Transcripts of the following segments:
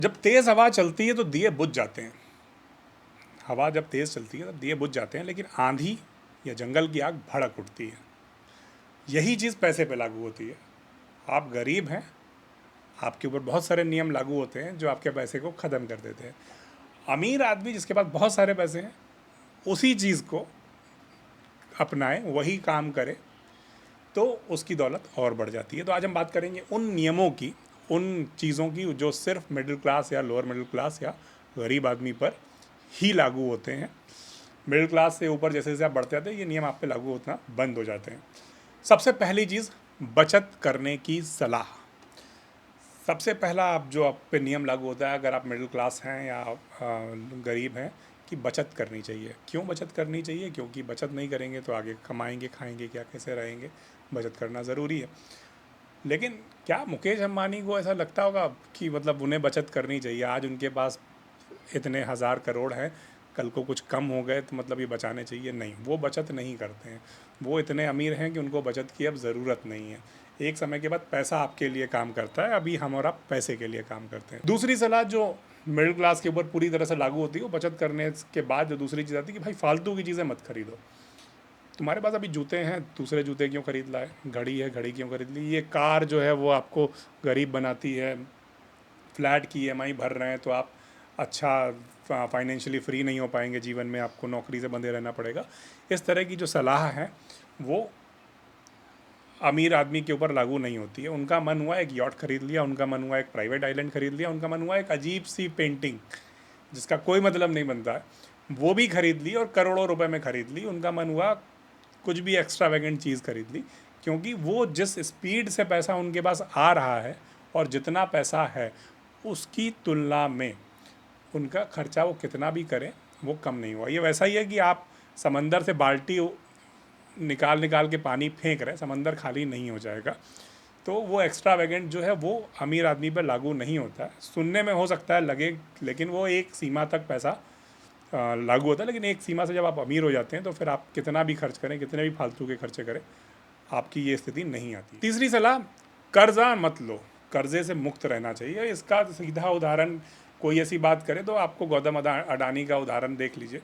जब तेज़ हवा चलती है तो दिए बुझ जाते हैं। हवा जब तेज़ चलती है तब दिए बुझ जाते हैं, लेकिन आंधी या जंगल की आग भड़क उठती है। यही चीज़ पैसे पे लागू होती है। आप गरीब हैं, आपके ऊपर बहुत सारे नियम लागू होते हैं जो आपके पैसे को ख़त्म कर देते हैं। अमीर आदमी जिसके पास बहुत सारे पैसे हैं, उसी चीज़ को अपनाए, वही काम करे, तो उसकी दौलत और बढ़ जाती है। तो आज हम बात करेंगे उन नियमों की, उन चीज़ों की जो सिर्फ मिडिल क्लास या लोअर मिडिल क्लास या गरीब आदमी पर ही लागू होते हैं। मिडिल क्लास से ऊपर जैसे जैसे आप बढ़ते जाते हैं, ये नियम आप पे लागू होना बंद हो जाते हैं। सबसे पहली चीज़, बचत करने की सलाह। सबसे पहला आप जो आप पे नियम लागू होता है, अगर आप मिडिल क्लास हैं या गरीब हैं, कि बचत करनी चाहिए। क्यों बचत करनी चाहिए? क्योंकि बचत नहीं करेंगे तो आगे कमाएंगे, खाएंगे क्या, कैसे रहेंगे? बचत करना ज़रूरी है। लेकिन क्या मुकेश अंबानी को ऐसा लगता होगा कि मतलब उन्हें बचत करनी चाहिए? आज उनके पास इतने हज़ार करोड़ हैं, कल को कुछ कम हो गए तो मतलब ये बचाने चाहिए? नहीं, वो बचत नहीं करते हैं। वो इतने अमीर हैं कि उनको बचत की अब ज़रूरत नहीं है। एक समय के बाद पैसा आपके लिए काम करता है, अभी हम और आप पैसे के लिए काम करते हैं। दूसरी सलाह जो मिडिल क्लास के ऊपर पूरी तरह से लागू होती है, वो बचत करने के बाद जो दूसरी चीज़ आती है कि भाई फालतू की चीज़ें मत खरीदो। तुम्हारे पास अभी जूते हैं, दूसरे जूते क्यों खरीद लाए? घड़ी है, घड़ी क्यों खरीद ली? ये कार जो है वो आपको गरीब बनाती है। फ्लैट की ईएमआई भर रहे हैं तो आप अच्छा फाइनेंशियली फ्री नहीं हो पाएंगे जीवन में, आपको नौकरी से बंधे रहना पड़ेगा। इस तरह की जो सलाह है वो अमीर आदमी के ऊपर लागू नहीं होती है। उनका मन हुआ एक यॉट खरीद लिया, उनका मन हुआ एक प्राइवेट आइलैंड खरीद लिया, उनका मन हुआ एक अजीब सी पेंटिंग जिसका कोई मतलब नहीं बनता है, वो भी खरीद ली और करोड़ों रुपए में खरीद ली। उनका मन हुआ कुछ भी एक्स्ट्रावेगेंट चीज़ खरीद ली, क्योंकि वो जिस स्पीड से पैसा उनके पास आ रहा है और जितना पैसा है उसकी तुलना में उनका खर्चा वो कितना भी करें वो कम नहीं हुआ। ये वैसा ही है कि आप समंदर से बाल्टी निकाल निकाल के पानी फेंक रहे, समंदर खाली नहीं हो जाएगा। तो वो एक्स्ट्रा वैगेंट जो है वो अमीर आदमी पर लागू नहीं होता है। सुनने में हो सकता है लगे, लेकिन वो एक सीमा तक पैसा लागू होता है, लेकिन एक सीमा से जब आप अमीर हो जाते हैं तो फिर आप कितना भी खर्च करें, कितने भी फालतू के खर्चे करें, आपकी ये स्थिति नहीं आती। तीसरी सलाह, कर्जा मत लो, कर्जे से मुक्त रहना चाहिए। इसका सीधा उदाहरण कोई ऐसी बात करे तो आपको गौतम अडानी का उदाहरण देख लीजिए।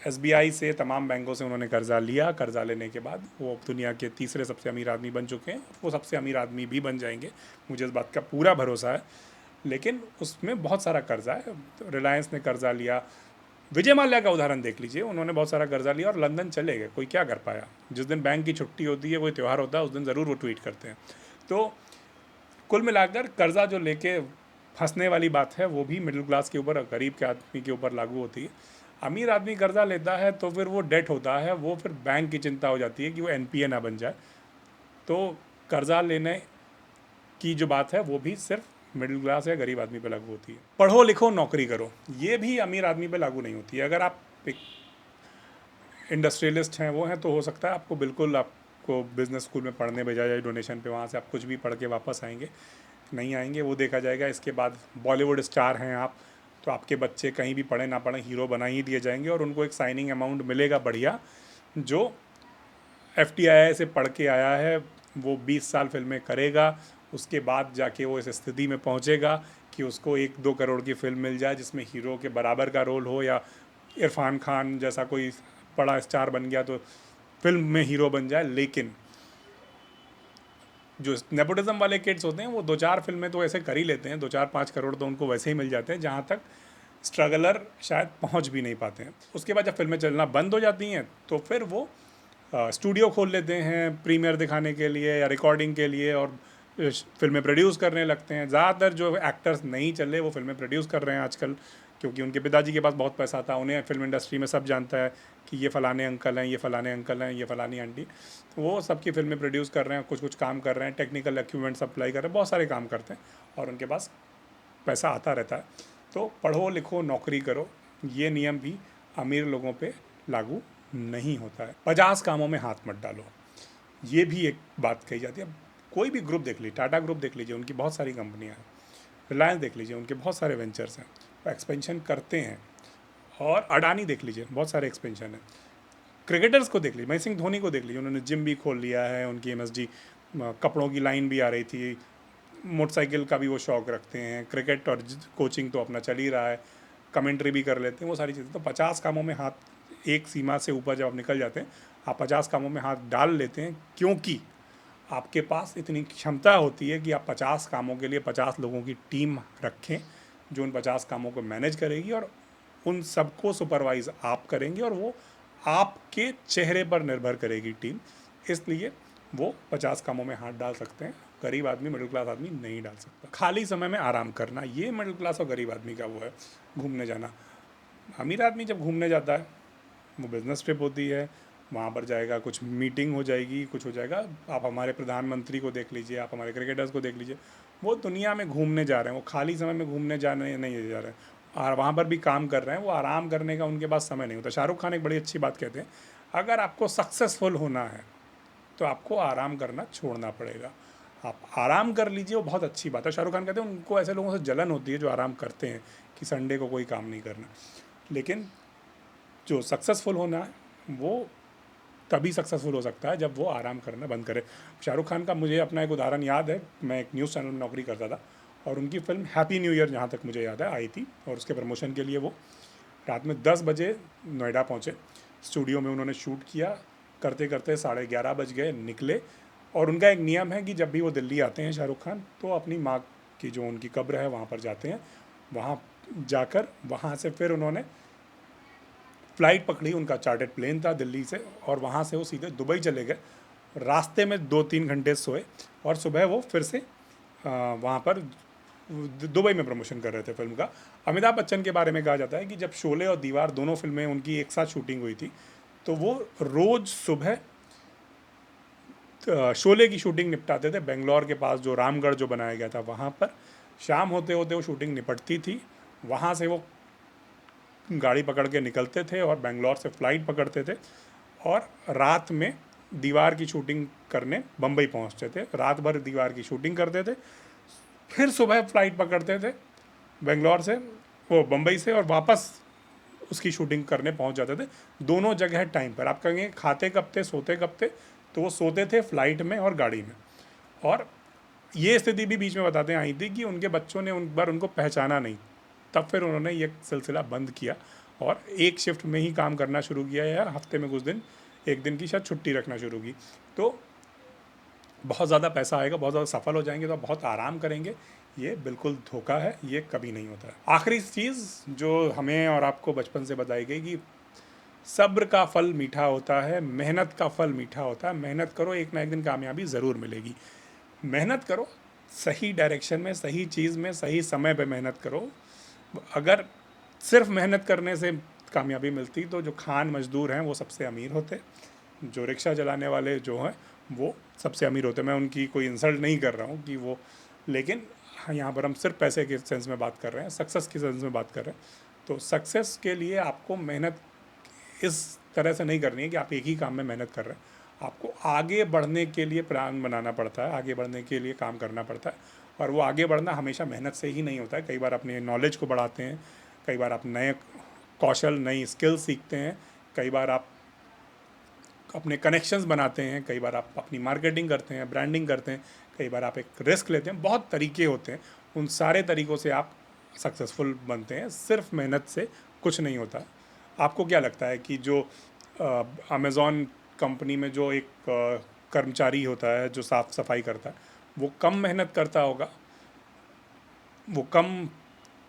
एसबीआई से, तमाम बैंकों से उन्होंने कर्जा लिया। कर्जा लेने के बाद वो दुनिया के तीसरे सबसे अमीर आदमी बन चुके हैं। वो सबसे अमीर आदमी भी बन जाएंगे, मुझे इस बात का पूरा भरोसा है। लेकिन उसमें बहुत सारा कर्जा है। रिलायंस ने कर्जा लिया। विजय माल्या का उदाहरण देख लीजिए, उन्होंने बहुत सारा कर्जा लिया और लंदन चले गए। कोई क्या कर पाया? जिस दिन बैंक की छुट्टी होती है, कोई त्यौहार होता है, उस दिन ज़रूर वो ट्वीट करते हैं। तो कुल मिलाकर कर्जा जो लेके फंसने वाली बात है वो भी मिडिल क्लास के ऊपर, गरीब के आदमी के ऊपर लागू होती है। अमीर आदमी कर्जा लेता है तो फिर वो डेट होता है, वो फिर बैंक की चिंता हो जाती है कि वो एनपीए ना बन जाए। तो कर्जा लेने की जो बात है वो भी सिर्फ मिडिल क्लास या गरीब आदमी पे लागू होती है। पढ़ो लिखो नौकरी करो, ये भी अमीर आदमी पे लागू नहीं होती है। अगर आप एक इंडस्ट्रियलिस्ट हैं, वो हैं, तो हो सकता है आपको बिल्कुल आपको बिजनेस स्कूल में पढ़ने भेजा जाए डोनेशन पे, वहाँ से आप कुछ भी पढ़ के वापस आएंगे। नहीं आएंगे वो देखा जाएगा। इसके बाद बॉलीवुड स्टार हैं आप, तो आपके बच्चे कहीं भी पढ़े ना पढ़े हीरो बना ही दिए जाएंगे और उनको एक साइनिंग अमाउंट मिलेगा बढ़िया। जो एफटीआई से पढ़ के आया है वो 20 साल फिल्में करेगा, उसके बाद जाके वो इस स्थिति में पहुंचेगा कि उसको 1-2 करोड़ की फिल्म मिल जाए जिसमें हीरो के बराबर का रोल हो, या इरफान खान जैसा कोई बड़ा स्टार बन गया तो फिल्म में हीरो बन जाए। लेकिन जो नेपोटिज्म वाले किड्स होते हैं वो 2-4 फिल्में तो ऐसे कर ही लेते हैं, 2-4-5 करोड़ तो उनको वैसे ही मिल जाते हैं जहाँ तक स्ट्रगलर शायद पहुँच भी नहीं पाते हैं। उसके बाद जब फिल्में चलना बंद हो जाती हैं तो फिर वो स्टूडियो खोल लेते हैं प्रीमियर दिखाने के लिए या रिकॉर्डिंग के लिए, और फिल्में प्रोड्यूस करने लगते हैं। ज़्यादातर जो एक्टर्स नहीं चले वो फिल्में प्रोड्यूस कर रहे हैं आजकल, क्योंकि उनके पिताजी के पास बहुत पैसा था। उन्हें फिल्म इंडस्ट्री में सब जानता है कि ये फ़लाने अंकल हैं, ये फ़लाने अंकल हैं, ये फ़लानी आंटी, तो वो सबकी फिल्में प्रोड्यूस कर रहे हैं, कुछ कुछ काम कर रहे हैं, टेक्निकल इक्विपमेंट सप्लाई कर रहे हैं, बहुत सारे काम करते हैं और उनके पास पैसा आता रहता है। तो पढ़ो लिखो नौकरी करो, ये नियम भी अमीर लोगों पे लागू नहीं होता है। 50 कामों में हाथ मत डालो, ये भी एक बात कही जाती है। कोई भी ग्रुप देख लीजिए, टाटा ग्रुप देख लीजिए, उनकी बहुत सारी कंपनियां हैं। रिलायंस देख लीजिए, उनके बहुत सारे वेंचर्स हैं, वो एक्सपेंशन करते हैं। और अडानी देख लीजिए, बहुत सारे एक्सपेंशन है। क्रिकेटर्स को देख लीजिए, महेंद्र सिंह धोनी को देख लीजिए, उन्होंने जिम भी खोल लिया है, उनकी एमएसडी कपड़ों की लाइन भी आ रही थी, मोटरसाइकिल का भी वो शौक़ रखते हैं, क्रिकेट और कोचिंग तो अपना चल ही रहा है, कमेंट्री भी कर लेते हैं, वो सारी चीज़ें। तो 50 कामों में हाथ, एक सीमा से ऊपर जब आप निकल जाते हैं, आप 50 कामों में हाथ डाल लेते हैं, क्योंकि आपके पास इतनी क्षमता होती है कि आप 50 कामों के लिए 50 लोगों की टीम रखें जो उन 50 कामों को मैनेज करेगी, और उन सबको सुपरवाइज आप करेंगे, और वो आपके चेहरे पर निर्भर करेगी टीम। इसलिए वो 50 कामों में हाथ डाल सकते हैं, गरीब आदमी, मिडिल क्लास आदमी नहीं डाल सकता। खाली समय में आराम करना, ये मिडिल क्लास और गरीब आदमी का वो है। घूमने जाना, अमीर आदमी जब घूमने जाता है, वो बिज़नेस ट्रिप होती है, वहाँ पर जाएगा, कुछ मीटिंग हो जाएगी, कुछ हो जाएगा। आप हमारे प्रधानमंत्री को देख लीजिए, आप हमारे क्रिकेटर्स को देख लीजिए, वो दुनिया में घूमने जा रहे हैं, वो खाली समय में घूमने जाने नहीं जा रहे हैं, और वहाँ पर भी काम कर रहे हैं, वो आराम करने का उनके पास समय नहीं होता। शाहरुख खान एक बड़ी अच्छी बात कहते हैं, अगर आपको सक्सेसफुल होना है तो आपको आराम करना छोड़ना पड़ेगा। आप आराम कर लीजिए, वो बहुत अच्छी बात है। शाहरुख खान कहते हैं उनको ऐसे लोगों से जलन होती है जो आराम करते हैं, कि संडे को कोई काम नहीं करना। लेकिन जो सक्सेसफुल होना है वो तभी सक्सेसफुल हो सकता है जब वो आराम करना बंद करे। शाहरुख खान का मुझे अपना एक उदाहरण याद है, मैं एक न्यूज़ चैनल में नौकरी करता था, और उनकी फ़िल्म हैप्पी न्यू ईयर, जहाँ तक मुझे याद है, आई थी, और उसके प्रमोशन के लिए वो रात में 10 बजे नोएडा पहुँचे। स्टूडियो में उन्होंने शूट किया, करते करते 11:30 बज गए, निकले। और उनका एक नियम है कि जब भी वो दिल्ली आते हैं शाहरुख खान, तो अपनी माँ की जो उनकी कब्र है वहाँ पर जाते हैं। वहाँ जाकर वहाँ से फिर उन्होंने फ़्लाइट पकड़ी, उनका चार्टर्ड प्लेन था दिल्ली से, और वहाँ से वो सीधे दुबई चले गए। रास्ते में 2-3 घंटे सोए, और सुबह वो फिर से वहाँ पर दुबई में प्रमोशन कर रहे थे फिल्म का। अमिताभ बच्चन के बारे में कहा जाता है कि जब शोले और दीवार दोनों फिल्में उनकी एक साथ शूटिंग हुई थी, तो वो रोज़ सुबह शोले की शूटिंग निपटाते थे बेंगलोर के पास, जो रामगढ़ जो बनाया गया था वहाँ पर। शाम होते होते वो शूटिंग निपटती थी, वहाँ से वो गाड़ी पकड़ के निकलते थे और बेंगलोर से फ़्लाइट पकड़ते थे, और रात में दीवार की शूटिंग करने बम्बई पहुँचते थे। रात भर दीवार की शूटिंग करते थे, फिर सुबह फ़्लाइट पकड़ते थे बेंगलोर से, वो बम्बई से, और वापस उसकी शूटिंग करने पहुंच जाते थे। दोनों जगह टाइम पर। आप कहेंगे खाते कब थे, सोते कब थे, तो वो सोते थे फ़्लाइट में और गाड़ी में। और ये स्थिति भी बीच में बताते हैं आई थी कि उनके बच्चों ने उन बार उनको पहचाना नहीं, तब फिर उन्होंने ये सिलसिला बंद किया और एक शिफ्ट में ही काम करना शुरू किया, या हफ्ते में कुछ दिन, एक दिन की शायद छुट्टी रखना शुरू की। तो बहुत ज़्यादा पैसा आएगा, बहुत ज़्यादा सफल हो जाएंगे, तो आप बहुत आराम करेंगे, ये बिल्कुल धोखा है, ये कभी नहीं होता है। आखिरी चीज़ जो हमें और आपको बचपन से बताई गई कि सब्र का फल मीठा होता है, मेहनत का फल मीठा होता है। मेहनत करो, एक ना एक दिन कामयाबी ज़रूर मिलेगी। मेहनत करो, सही डायरेक्शन में, सही चीज़ में, सही समय पे मेहनत करो। अगर सिर्फ मेहनत करने से कामयाबी मिलती तो जो खान मजदूर हैं वो सबसे अमीर होते, जो रिक्शा चलाने वाले जो हैं वो सबसे अमीर होते। मैं उनकी कोई इंसल्ट नहीं कर रहा हूँ कि वो, लेकिन यहाँ पर हम सिर्फ पैसे के सेंस में बात कर रहे हैं, सक्सेस के सेंस में बात कर रहे हैं। तो सक्सेस के लिए आपको मेहनत इस तरह से नहीं करनी है कि आप एक ही काम में मेहनत कर रहे हैं। आपको आगे बढ़ने के लिए प्लान बनाना पड़ता है, आगे बढ़ने के लिए काम करना पड़ता है, और वो आगे बढ़ना हमेशा मेहनत से ही नहीं होता है। कई बार अपने नॉलेज को बढ़ाते हैं, कई बार आप नए कौशल, नई स्किल सीखते हैं, कई बार आप अपने कनेक्शंस बनाते हैं, कई बार आप अपनी मार्केटिंग करते हैं, ब्रांडिंग करते हैं, कई बार आप एक रिस्क लेते हैं। बहुत तरीके होते हैं, उन सारे तरीक़ों से आप सक्सेसफुल बनते हैं। सिर्फ मेहनत से कुछ नहीं होता। आपको क्या लगता है कि जो अमेज़ॉन कंपनी में जो एक कर्मचारी होता है जो साफ़ सफाई करता है, वो कम मेहनत करता होगा, वो कम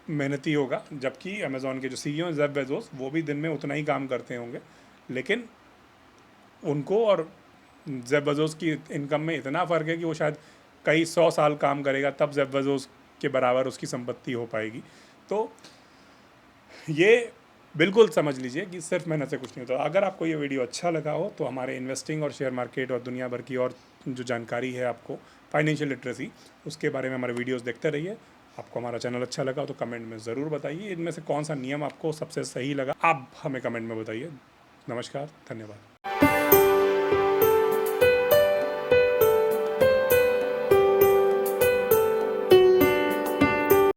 मेहनती होगा, जबकि अमेज़ॉन के जो CEO हैं जेफ बेज़ोस, वो भी दिन में उतना ही काम करते होंगे, लेकिन उनको और जेफ बेज़ोस की इनकम में इतना फ़र्क है कि वो शायद कई 100 साल काम करेगा तब जेफ बेज़ोस के बराबर उसकी संपत्ति हो पाएगी। तो ये बिल्कुल समझ लीजिए कि सिर्फ मेहनत से कुछ नहीं होता। अगर आपको ये वीडियो अच्छा लगा हो तो हमारे इन्वेस्टिंग और शेयर मार्केट और दुनिया भर की और जो जानकारी है आपको, फाइनेंशियल लिटरेसी, उसके बारे में हमारे वीडियोस देखते रहिए। आपको हमारा चैनल अच्छा लगा तो कमेंट में ज़रूर बताइए। इनमें से कौन सा नियम आपको सबसे सही लगा, आप हमें कमेंट में बताइए। नमस्कार, धन्यवाद।